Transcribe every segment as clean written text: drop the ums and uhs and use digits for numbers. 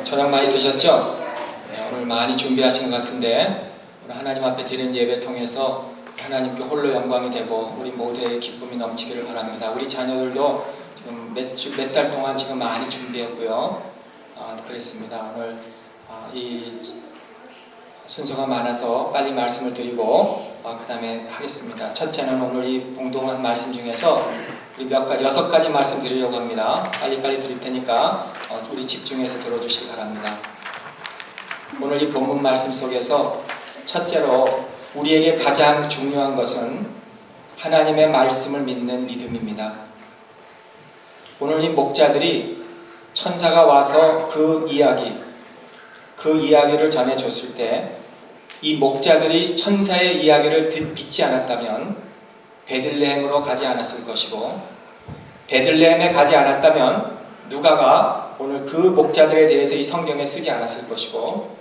저녁 많이 드셨죠? 오늘 많이 준비하신 것 같은데 오늘 하나님 앞에 드리는 예배 통해서 하나님께 홀로 영광이 되고 우리 모두의 기쁨이 넘치기를 바랍니다. 우리 자녀들도 지금 몇 달 동안 지금 많이 준비했고요. 그랬습니다. 오늘 이 순서가 많아서 빨리 말씀을 드리고 그 다음에 하겠습니다. 첫째는 오늘 이 봉독한 말씀 중에서 우리 몇 가지, 6가지 말씀 드리려고 합니다. 빨리빨리 드릴 테니까 우리 집중해서 들어주시기 바랍니다. 오늘 이 본문 말씀 속에서 첫째로 우리에게 가장 중요한 것은 하나님의 말씀을 믿는 믿음입니다. 오늘 이 목자들이 천사가 와서 그 이야기를 전해줬을 때 이 목자들이 천사의 이야기를 믿지 않았다면 베들레헴으로 가지 않았을 것이고, 베들레헴에 가지 않았다면 누가가 오늘 그 목자들에 대해서 이 성경에 쓰지 않았을 것이고,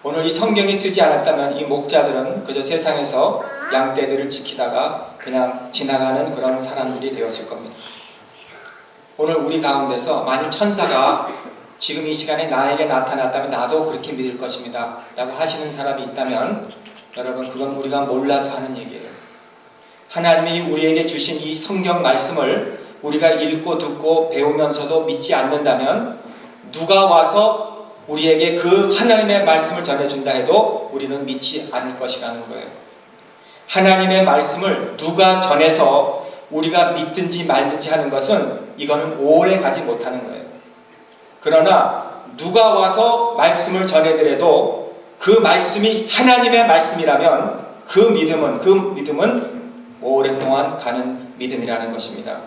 오늘 이 성경이 쓰지 않았다면 이 목자들은 그저 세상에서 양떼들을 지키다가 그냥 지나가는 그런 사람들이 되었을 겁니다. 오늘 우리 가운데서 만일 천사가 지금 이 시간에 나에게 나타났다면 나도 그렇게 믿을 것입니다 라고 하시는 사람이 있다면 여러분, 그건 우리가 몰라서 하는 얘기예요. 하나님이 우리에게 주신 이 성경 말씀을 우리가 읽고 듣고 배우면서도 믿지 않는다면 누가 와서 우리에게 그 하나님의 말씀을 전해준다 해도 우리는 믿지 않을 것이라는 거예요. 하나님의 말씀을 누가 전해서 우리가 믿든지 말든지 하는 것은 이거는 오래 가지 못하는 거예요. 그러나 누가 와서 말씀을 전해더라도 그 말씀이 하나님의 말씀이라면 그 믿음은 오랫동안 가는 믿음이라는 것입니다.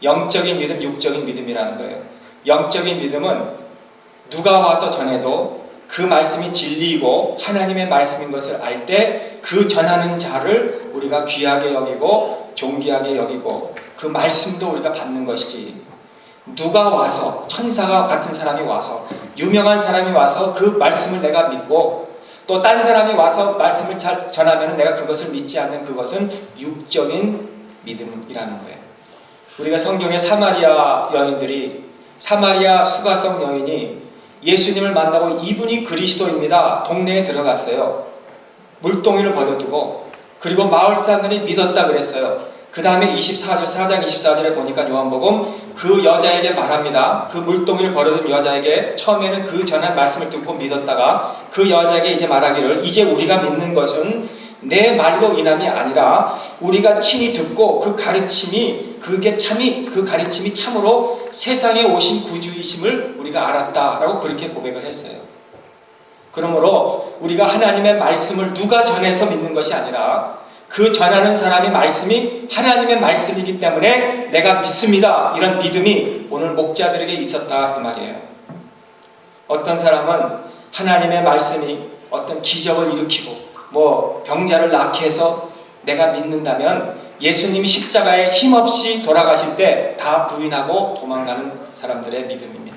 영적인 믿음, 육적인 믿음이라는 거예요. 영적인 믿음은 누가 와서 전해도 그 말씀이 진리이고 하나님의 말씀인 것을 알 때 그 전하는 자를 우리가 귀하게 여기고 존귀하게 여기고 그 말씀도 우리가 받는 것이지, 누가 와서 천사가 같은 사람이 와서 유명한 사람이 와서 그 말씀을 내가 믿고 또 딴 사람이 와서 말씀을 잘 전하면 내가 그것을 믿지 않는 그것은 육적인 믿음이라는 거예요. 우리가 성경의 사마리아 수가성 여인이 예수님을 만나고 이분이 그리스도입니다. 동네에 들어갔어요. 물동이를 버려두고. 그리고 마을 사람들이 믿었다 그랬어요. 그 다음에 4장 24절에 보니까 요한복음 그 여자에게 말합니다. 그 물동이를 버려둔 여자에게 처음에는 그 전한 말씀을 듣고 믿었다가 그 여자에게 이제 말하기를, 이제 우리가 믿는 것은 내 말로 인함이 아니라 우리가 친히 듣고 그 가르침이 참으로 세상에 오신 구주이심을 우리가 알았다라고 그렇게 고백을 했어요. 그러므로 우리가 하나님의 말씀을 누가 전해서 믿는 것이 아니라 그 전하는 사람의 말씀이 하나님의 말씀이기 때문에 내가 믿습니다, 이런 믿음이 오늘 목자들에게 있었다 그 말이에요. 어떤 사람은 하나님의 말씀이 어떤 기적을 일으키고 병자를 낫게 해서 내가 믿는다면 예수님이 십자가에 힘없이 돌아가실 때 다 부인하고 도망가는 사람들의 믿음입니다.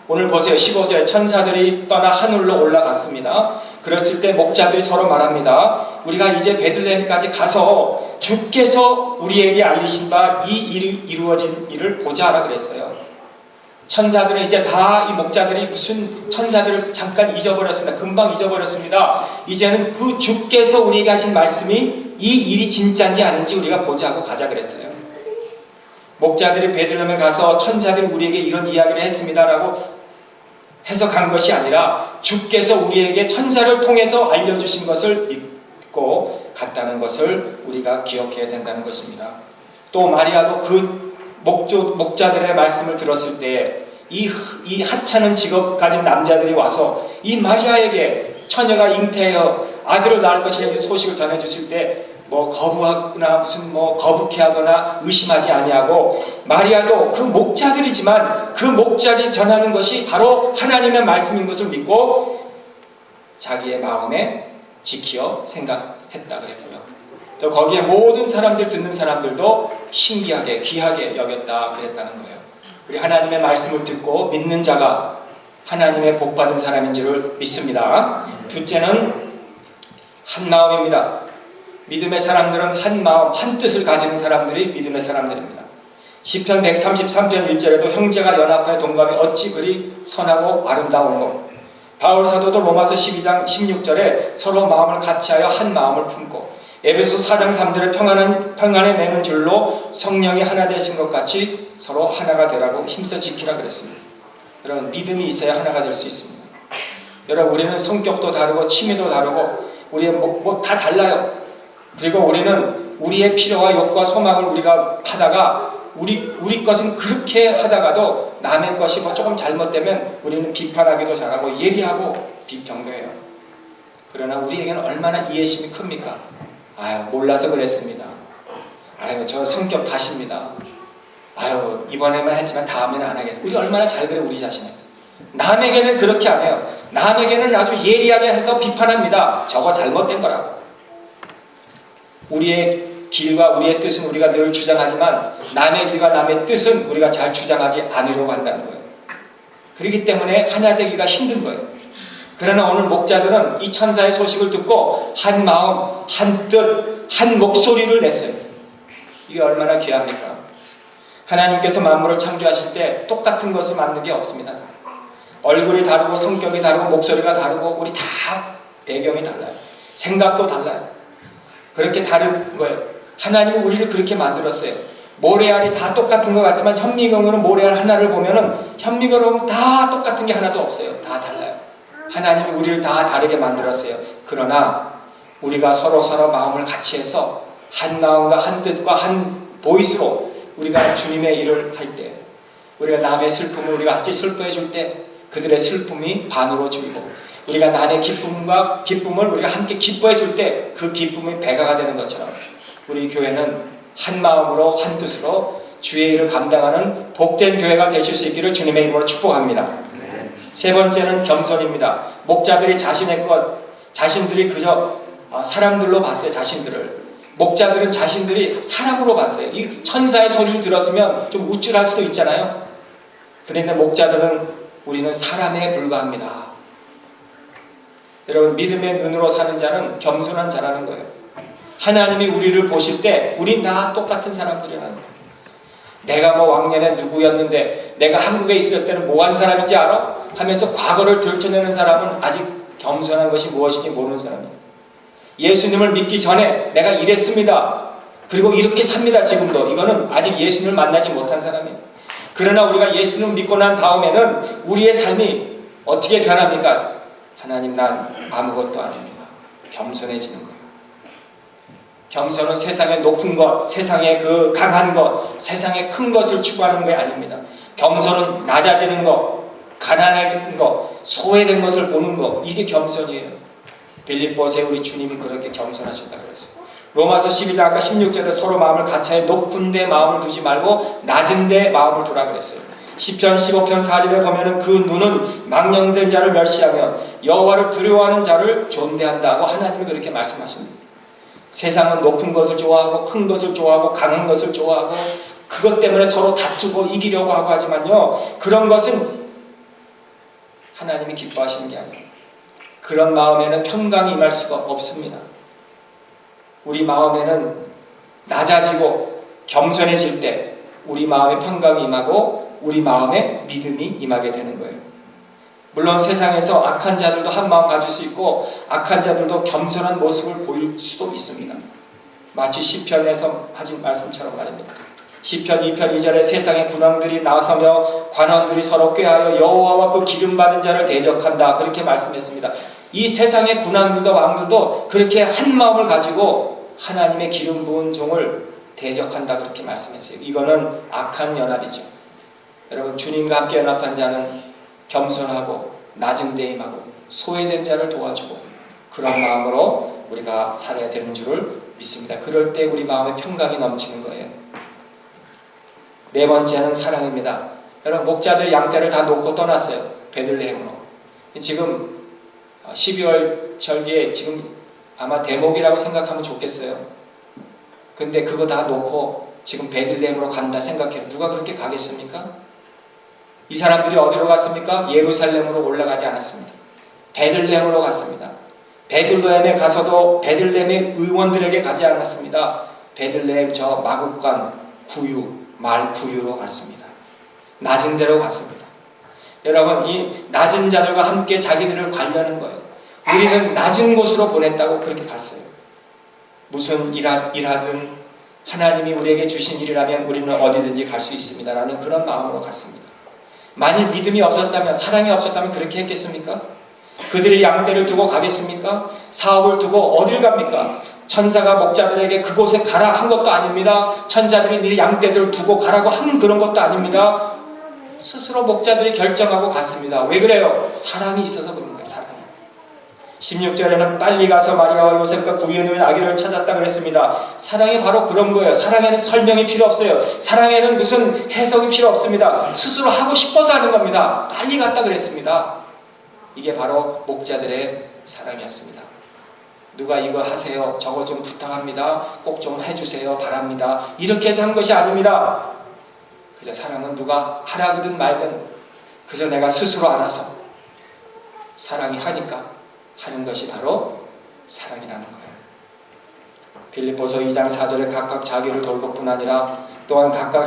오늘 보세요. 15절 천사들이 떠나 하늘로 올라갔습니다. 그랬을 때 목자들이 서로 말합니다. 우리가 이제 베들레헴까지 가서 주께서 우리에게 알리신 바 이 일이 이루어진 일을 보자라 그랬어요. 천사들은 이제 다 이 목자들이 무슨 천사들을 잠깐 잊어버렸습니다. 금방 잊어버렸습니다. 이제는 그 주께서 우리에게 하신 말씀이 이 일이 진짜인지 아닌지 우리가 보자고 가자 그랬어요. 목자들이 베들레헴에 가서 천사들이 우리에게 이런 이야기를 했습니다라고 해서 간 것이 아니라 주께서 우리에게 천사를 통해서 알려주신 것을 믿고 갔다는 것을 우리가 기억해야 된다는 것입니다. 또 마리아도 그 목자들의 말씀을 들었을 때 이 하찮은 직업 가진 남자들이 와서 이 마리아에게 처녀가 잉태하여 아들을 낳을 것이라는 소식을 전해주실 때 거부하거나 거북해하거나 의심하지 아니하고, 마리아도 그 목자들이지만 그 목자들이 전하는 것이 바로 하나님의 말씀인 것을 믿고 자기의 마음에 지키어 생각했다 그랬고요. 또 거기에 모든 사람들, 듣는 사람들도 신기하게 귀하게 여겼다 그랬다는 거예요. 우리 하나님의 말씀을 듣고 믿는 자가 하나님의 복받은 사람인 줄을 믿습니다. 둘째는 한 마음입니다. 믿음의 사람들은 한 마음, 한 뜻을 가진 사람들이 믿음의 사람들입니다. 시편 133편 1절에도 형제가 연합하여 동감이 어찌 그리 선하고 아름다운고. 바울 사도도 로마서 12장 16절에 서로 마음을 같이하여 한 마음을 품고, 에베소 4장 3절에 평안에 매는 줄로 성령이 하나 되신 것 같이 서로 하나가 되라고 힘써 지키라 그랬습니다. 여러분, 믿음이 있어야 하나가 될 수 있습니다. 여러분, 우리는 성격도 다르고 취미도 다르고 우리의 다 달라요. 그리고 우리는 우리의 필요와 욕과 소망을 우리가 하다가 우리 것은 그렇게 하다가도 남의 것이 조금 잘못되면 우리는 비판하기도 잘하고 예리하고 비평도해요. 그러나 우리에게는 얼마나 이해심이 큽니까? 아유, 몰라서 그랬습니다. 아유, 저 성격 탓입니다. 아유, 이번에만 했지만 다음에는 안 하겠습니다. 우리 얼마나 잘 그래, 우리 자신을. 남에게는 그렇게 안 해요. 남에게는 아주 예리하게 해서 비판합니다. 저거 잘못된 거라고. 우리의 길과 우리의 뜻은 우리가 늘 주장하지만 남의 길과 남의 뜻은 우리가 잘 주장하지 않으려고 한다는 거예요. 그렇기 때문에 하나 되기가 힘든 거예요. 그러나 오늘 목자들은 이 천사의 소식을 듣고 한 마음, 한 뜻, 한 목소리를 냈어요. 이게 얼마나 귀합니까? 하나님께서 만물을 창조하실 때 똑같은 것을 만든 게 없습니다. 얼굴이 다르고 성격이 다르고 목소리가 다르고 우리 다 배경이 달라요. 생각도 달라요. 그렇게 다른 거예요. 하나님은 우리를 그렇게 만들었어요. 모래알이 다 똑같은 것 같지만 현미경으로 모래알 하나를 보면은 현미경으로 다 똑같은 게 하나도 없어요. 다 달라요. 하나님이 우리를 다 다르게 만들었어요. 그러나 우리가 서로 마음을 같이 해서 한 마음과 한 뜻과 한 보이스로 우리가 주님의 일을 할 때, 우리가 남의 슬픔을 우리가 같이 슬퍼해 줄 때 그들의 슬픔이 반으로 줄이고, 우리가 남의 기쁨을 우리가 함께 기뻐해 줄 때 그 기쁨이 배가가 되는 것처럼 우리 교회는 한 마음으로 한 뜻으로 주의 일을 감당하는 복된 교회가 되실 수 있기를 주님의 이름으로 축복합니다. 세 번째는 겸손입니다. 목자들이 자신들이 그저 사람들로 봤어요. 자신들을. 목자들은 자신들이 사람으로 봤어요. 이 천사의 소리를 들었으면 좀 우쭐할 수도 있잖아요. 그런데 목자들은 우리는 사람에 불과합니다. 여러분, 믿음의 눈으로 사는 자는 겸손한 자라는 거예요. 하나님이 우리를 보실 때 우린 다 똑같은 사람들이라는 거예요. 내가 왕년에 누구였는데 내가 한국에 있을 때는 뭐한 사람인지 알아? 하면서 과거를 들춰내는 사람은 아직 겸손한 것이 무엇인지 모르는 사람이에요. 예수님을 믿기 전에 내가 이랬습니다. 그리고 이렇게 삽니다. 지금도. 이거는 아직 예수님을 만나지 못한 사람이에요. 그러나 우리가 예수님을 믿고 난 다음에는 우리의 삶이 어떻게 변합니까? 하나님, 난 아무것도 아닙니다. 겸손해지는 거예요. 겸손은 세상의 높은 것, 세상의 그 강한 것, 세상의 큰 것을 추구하는 게 아닙니다. 겸손은 낮아지는 것, 가난한 것, 소외된 것을 보는 것, 이게 겸손이에요. 빌립보서에 우리 주님이 그렇게 겸손하신다고 그랬어요. 로마서 12장 아까 16절에 서로 마음을 같이하여 높은 데 마음을 두지 말고 낮은 데 마음을 두라 그랬어요. 시편 15편 4절에 보면은 그 눈은 망령된 자를 멸시하며 여호와를 두려워하는 자를 존대한다고 하나님이 그렇게 말씀하십니다. 세상은 높은 것을 좋아하고 큰 것을 좋아하고 강한 것을 좋아하고 그것 때문에 서로 다투고 이기려고 하고 하지만요, 그런 것은 하나님이 기뻐하시는 게 아니에요. 그런 마음에는 평강이 임할 수가 없습니다. 우리 마음에는 낮아지고 겸손해질 때 우리 마음에 평강이 임하고 우리 마음에 믿음이 임하게 되는 거예요. 물론 세상에서 악한 자들도 한 마음 가질 수 있고 악한 자들도 겸손한 모습을 보일 수도 있습니다. 마치 시편에서 하신 말씀처럼 말입니다. 시편 2편 2절에 세상의 군왕들이 나서며 관원들이 서로 꾀하여 여호와와 그 기름받은 자를 대적한다, 그렇게 말씀했습니다. 이 세상의 군왕들도 왕들도 그렇게 한 마음을 가지고 하나님의 기름 부은 종을 대적한다, 그렇게 말씀했어요. 이거는 악한 연합이죠. 여러분, 주님과 함께 연합한 자는 겸손하고 낮은 데 임하고 소외된 자를 도와주고 그런 마음으로 우리가 살아야 되는 줄을 믿습니다. 그럴 때 우리 마음에 평강이 넘치는 거예요. 네 번째는 사랑입니다. 여러분, 목자들 양떼를 다 놓고 떠났어요. 베들레헴으로. 지금 12월 절기에 지금 아마 대목이라고 생각하면 좋겠어요. 근데 그거 다 놓고 지금 베들레헴으로 간다 생각해요. 누가 그렇게 가겠습니까? 이 사람들이 어디로 갔습니까? 예루살렘으로 올라가지 않았습니다. 베들레헴으로 갔습니다. 베들레헴에 가서도 베들레헴의 의원들에게 가지 않았습니다. 베들레헴 저 마국간 구유 말 구유로 갔습니다. 낮은 데로 갔습니다. 여러분, 이 낮은 자들과 함께 자기들을 관리하는 거예요. 우리는 낮은 곳으로 보냈다고 그렇게 갔어요. 무슨 일하든 하나님이 우리에게 주신 일이라면 우리는 어디든지 갈 수 있습니다 라는 그런 마음으로 갔습니다. 만일 믿음이 없었다면, 사랑이 없었다면 그렇게 했겠습니까? 그들의 양떼를 두고 가겠습니까? 사업을 두고 어딜 갑니까? 천사가 목자들에게 그곳에 가라 한 것도 아닙니다. 천사들이 네 양떼들을 두고 가라고 한 그런 것도 아닙니다. 스스로 목자들이 결정하고 갔습니다. 왜 그래요? 사랑이 있어서 그런 거예요. 사랑이. 16절에는 빨리 가서 마리아와 요셉과 구유에 놓인 아기를 찾았다 그랬습니다. 사랑이 바로 그런 거예요. 사랑에는 설명이 필요 없어요. 사랑에는 무슨 해석이 필요 없습니다. 스스로 하고 싶어서 하는 겁니다. 빨리 갔다 그랬습니다. 이게 바로 목자들의 사랑이었습니다. 누가 이거 하세요, 저거 좀 부탁합니다, 꼭 좀 해주세요, 바랍니다, 이렇게 해서 한 것이 아닙니다. 그저 사랑은 누가 하라든 말든 그저 내가 스스로 알아서 사랑이 하니까 하는 것이 바로 사랑이라는 거예요. 빌립보서 2장 4절에 각각 자기를 돌볼 뿐 아니라 또한 각각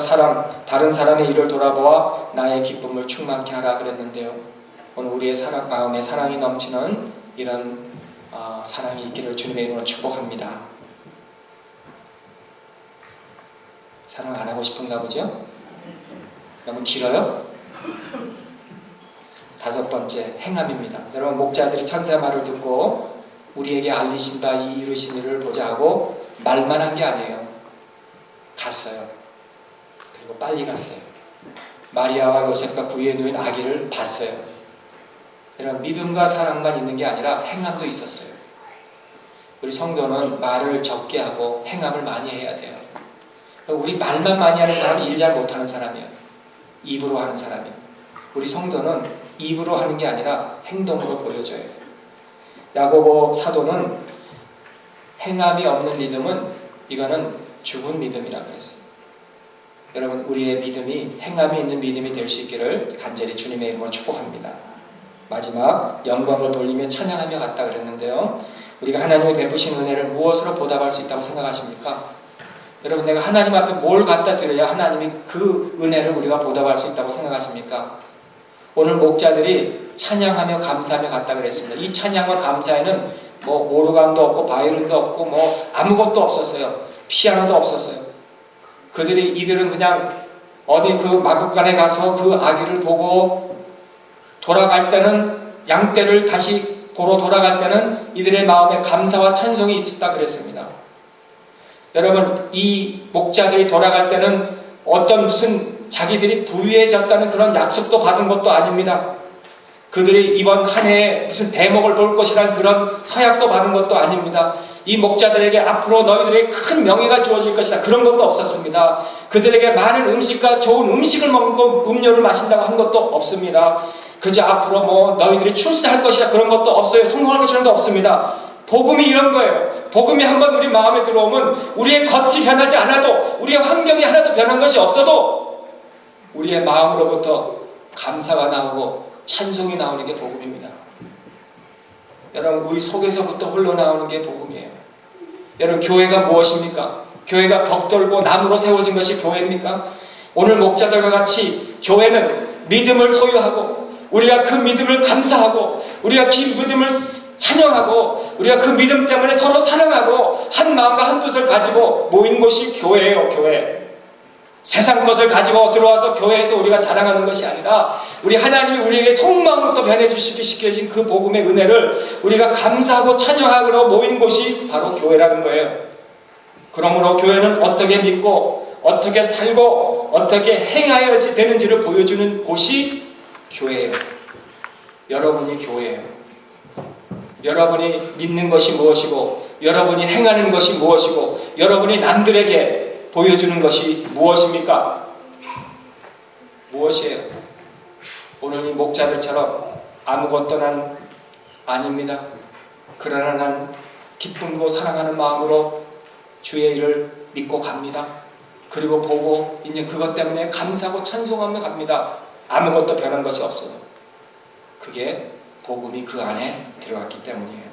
다른 사람의 일을 돌아보아 나의 기쁨을 충만케 하라 그랬는데요. 오늘 우리의 마음에 사랑이 넘치는 이런 사랑이 있기를 주님의 이름으로 축복합니다. 사랑 안 하고 싶은가 보죠? 너무 길어요? 5번째, 행함입니다. 여러분, 목자들이 천사의 말을 듣고 우리에게 알리신 바 이 이루신 일을 보자 하고 말만 한 게 아니에요. 갔어요. 그리고 빨리 갔어요. 마리아와 요셉과 구유에 놓인 아기를 봤어요. 이런 믿음과 사랑만 있는 게 아니라 행함도 있었어요. 우리 성도는 말을 적게 하고 행함을 많이 해야 돼요. 우리 말만 많이 하는 사람이 일 잘 못하는 사람이에요. 입으로 하는 사람이에요. 우리 성도는 입으로 하는 게 아니라 행동으로 보여줘야 돼요. 야고보 사도는 행함이 없는 믿음은 이거는 죽은 믿음이라고 그랬어요. 여러분, 우리의 믿음이 행함이 있는 믿음이 될 수 있기를 간절히 주님의 이름으로 축복합니다. 마지막, 영광을 돌리며 찬양하며 갔다 그랬는데요. 우리가 하나님의 베푸신 은혜를 무엇으로 보답할 수 있다고 생각하십니까? 여러분, 내가 하나님 앞에 뭘 갖다 드려야 하나님이 그 은혜를 우리가 보답할 수 있다고 생각하십니까? 오늘 목자들이 찬양하며 감사하며 갔다 그랬습니다. 이 찬양과 감사에는 오르간도 없고 바이올린도 없고 아무것도 없었어요. 피아노도 없었어요. 이들은 그냥 어디 그 마국간에 가서 그 아기를 보고 돌아갈 때는, 양떼를 다시 보러 돌아갈 때는 이들의 마음에 감사와 찬송이 있었다 그랬습니다. 여러분, 이 목자들이 돌아갈 때는 어떤 무슨 자기들이 부유해졌다는 그런 약속도 받은 것도 아닙니다. 그들이 이번 한 해에 무슨 대목을 볼 것이라는 그런 서약도 받은 것도 아닙니다. 이 목자들에게 앞으로 너희들에게 큰 명예가 주어질 것이다, 그런 것도 없었습니다. 그들에게 많은 음식과 좋은 음식을 먹고 음료를 마신다고 한 것도 없습니다. 그저 앞으로 너희들이 출세할 것이다, 그런 것도 없어요. 성공할 것이라는 것도 없습니다. 복음이 이런 거예요. 복음이 한번 우리 마음에 들어오면 우리의 겉이 변하지 않아도, 우리의 환경이 하나도 변한 것이 없어도 우리의 마음으로부터 감사가 나오고 찬송이 나오는 게 복음입니다. 여러분, 우리 속에서부터 흘러나오는 게 복음이에요. 여러분, 교회가 무엇입니까? 교회가 벽돌고 나무로 세워진 것이 교회입니까? 오늘 목자들과 같이 교회는 믿음을 소유하고, 우리가 그 믿음을 감사하고, 우리가 그 믿음을 찬양하고, 우리가 그 믿음 때문에 서로 사랑하고 한 마음과 한 뜻을 가지고 모인 곳이 교회예요. 교회. 세상 것을 가지고 들어와서 교회에서 우리가 자랑하는 것이 아니라, 우리 하나님이 우리에게 속마음부터 변해주시게 시켜진 그 복음의 은혜를 우리가 감사하고 찬양하고 모인 곳이 바로 교회라는 거예요. 그러므로 교회는 어떻게 믿고 어떻게 살고 어떻게 행하여야 되는지를 보여주는 곳이 교회예요. 여러분이 교회예요. 여러분이 믿는 것이 무엇이고, 여러분이 행하는 것이 무엇이고, 여러분이 남들에게 보여주는 것이 무엇입니까? 무엇이에요? 오늘 이 목자들처럼 아무것도 난 아닙니다. 그러나 난 기쁨과 사랑하는 마음으로 주의 일을 믿고 갑니다. 그리고 보고 이제 그것 때문에 감사하고 찬송하며 갑니다. 아무것도 변한 것이 없어요. 그게 복음이 그 안에 들어갔기 때문이에요.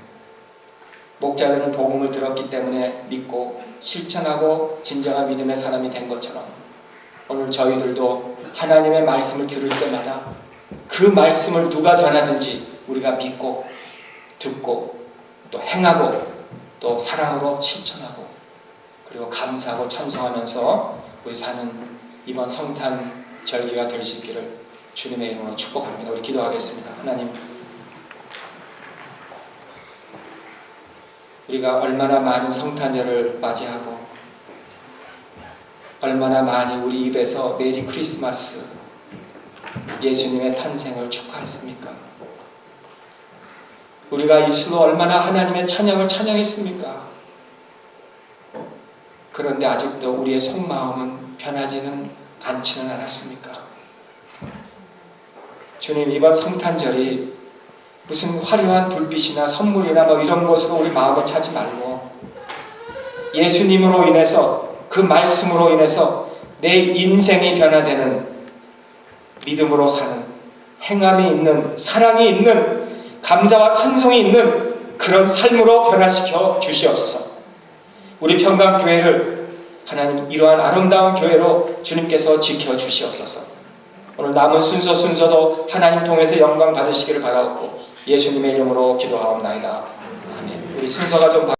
목자들은 복음을 들었기 때문에 믿고 실천하고 진정한 믿음의 사람이 된 것처럼, 오늘 저희들도 하나님의 말씀을 들을 때마다 그 말씀을 누가 전하든지 우리가 믿고 듣고 또 행하고 또 사랑으로 실천하고 그리고 감사하고 찬송하면서 우리 사는 이번 성탄 절기가 될 수 있기를 주님의 이름으로 축복합니다. 우리 기도하겠습니다. 하나님, 우리가 얼마나 많은 성탄절을 맞이하고 얼마나 많이 우리 입에서 메리 크리스마스, 예수님의 탄생을 축하했습니까? 우리가 입술로 얼마나 하나님의 찬양을 찬양했습니까? 그런데 아직도 우리의 속마음은 변하지는 않지는 않았습니까? 주님, 이번 성탄절이 무슨 화려한 불빛이나 선물이나 뭐 이런 것으로 우리 마음을 차지 말고 예수님으로 인해서 그 말씀으로 인해서 내 인생이 변화되는 믿음으로 사는 행함이 있는 사랑이 있는 감사와 찬송이 있는 그런 삶으로 변화시켜 주시옵소서. 우리 평강교회를 하나님 이러한 아름다운 교회로 주님께서 지켜 주시옵소서. 오늘 남은 순서도 하나님 통해서 영광 받으시기를 바라옵고 예수님의 이름으로 기도하옵나이다. 아멘. 우리 순서가 좀